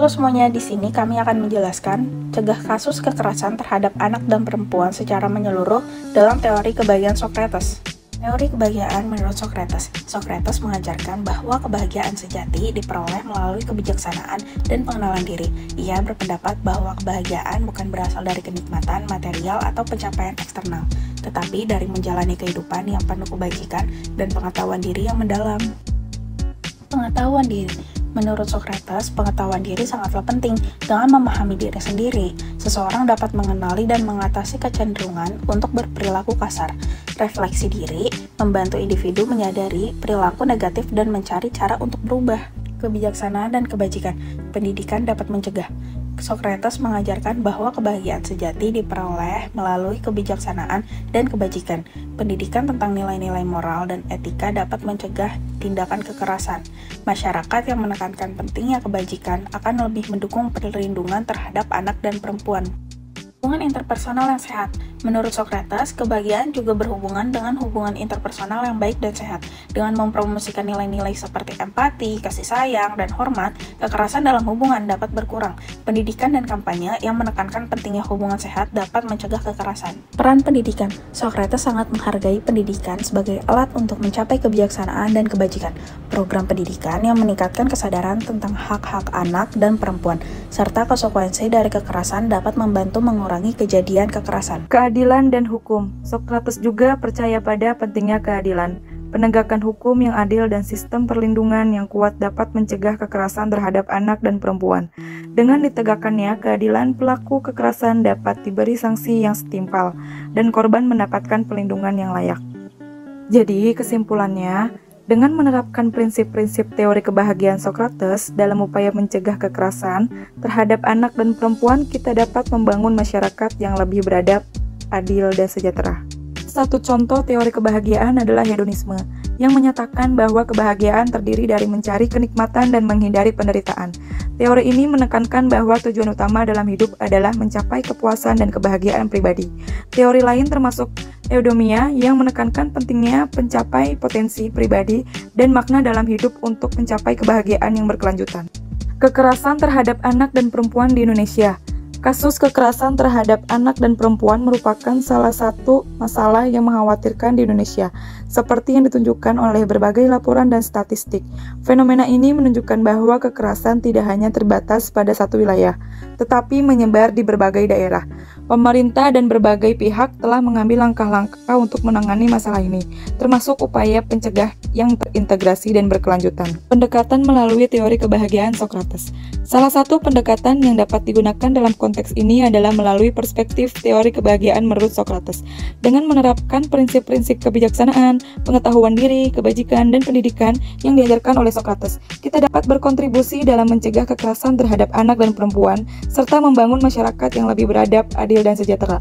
Halo semuanya, di sini kami akan menjelaskan cegah kasus kekerasan terhadap anak dan perempuan secara menyeluruh dalam teori kebahagiaan Socrates. Teori kebahagiaan menurut Socrates. Socrates mengajarkan bahwa kebahagiaan sejati diperoleh melalui kebijaksanaan dan pengenalan diri. Ia berpendapat bahwa kebahagiaan bukan berasal dari kenikmatan material atau pencapaian eksternal, tetapi dari menjalani kehidupan yang penuh kebajikan dan pengetahuan diri yang mendalam. Pengetahuan diri. Menurut Socrates, pengetahuan diri sangatlah penting. Dengan memahami diri sendiri, seseorang dapat mengenali dan mengatasi kecenderungan untuk berperilaku kasar. Refleksi diri membantu individu menyadari perilaku negatif dan mencari cara untuk berubah. Kebijaksanaan dan kebajikan. Pendidikan dapat mencegah. Socrates mengajarkan bahwa kebahagiaan sejati diperoleh melalui kebijaksanaan dan kebajikan. Pendidikan tentang nilai-nilai moral dan etika dapat mencegah tindakan kekerasan. Masyarakat yang menekankan pentingnya kebajikan akan lebih mendukung perlindungan terhadap anak dan perempuan. Hubungan interpersonal yang sehat. Menurut Socrates, kebahagiaan juga berhubungan dengan hubungan interpersonal yang baik dan sehat. Dengan mempromosikan nilai-nilai seperti empati, kasih sayang, dan hormat, kekerasan dalam hubungan dapat berkurang. Pendidikan dan kampanye yang menekankan pentingnya hubungan sehat dapat mencegah kekerasan. Peran pendidikan. Socrates sangat menghargai pendidikan sebagai alat untuk mencapai kebijaksanaan dan kebajikan. Program pendidikan yang meningkatkan kesadaran tentang hak-hak anak dan perempuan, serta konsekuensi dari kekerasan dapat membantu mengurangi kejadian kekerasan. Keadilan dan hukum. Socrates juga percaya pada pentingnya keadilan. Penegakan hukum yang adil dan sistem perlindungan yang kuat dapat mencegah kekerasan terhadap anak dan perempuan. Dengan ditegakkannya keadilan, pelaku kekerasan dapat diberi sanksi yang setimpal dan korban mendapatkan perlindungan yang layak. Jadi, kesimpulannya, dengan menerapkan prinsip-prinsip teori kebahagiaan Socrates dalam upaya mencegah kekerasan terhadap anak dan perempuan, kita dapat membangun masyarakat yang lebih beradab, adil, dan sejahtera. Satu contoh teori kebahagiaan adalah hedonisme, yang menyatakan bahwa kebahagiaan terdiri dari mencari kenikmatan dan menghindari penderitaan. Teori ini menekankan bahwa tujuan utama dalam hidup adalah mencapai kepuasan dan kebahagiaan pribadi. Teori lain termasuk eudaimonia yang menekankan pentingnya mencapai potensi pribadi dan makna dalam hidup untuk mencapai kebahagiaan yang berkelanjutan. Kekerasan terhadap anak dan perempuan di Indonesia. Kasus kekerasan terhadap anak dan perempuan merupakan salah satu masalah yang mengkhawatirkan di Indonesia, seperti yang ditunjukkan oleh berbagai laporan dan statistik. Fenomena ini menunjukkan bahwa kekerasan tidak hanya terbatas pada satu wilayah, tetapi menyebar di berbagai daerah. Pemerintah dan berbagai pihak telah mengambil langkah-langkah untuk menangani masalah ini, termasuk upaya pencegah yang terintegrasi dan berkelanjutan. Pendekatan melalui teori kebahagiaan Socrates. Salah satu pendekatan yang dapat digunakan dalam konteks ini adalah melalui perspektif teori kebahagiaan menurut Socrates. Dengan menerapkan prinsip-prinsip kebijaksanaan, pengetahuan diri, kebajikan, dan pendidikan yang diajarkan oleh Socrates, kita dapat berkontribusi dalam mencegah kekerasan terhadap anak dan perempuan, serta membangun masyarakat yang lebih beradab, adil, dan sejahtera.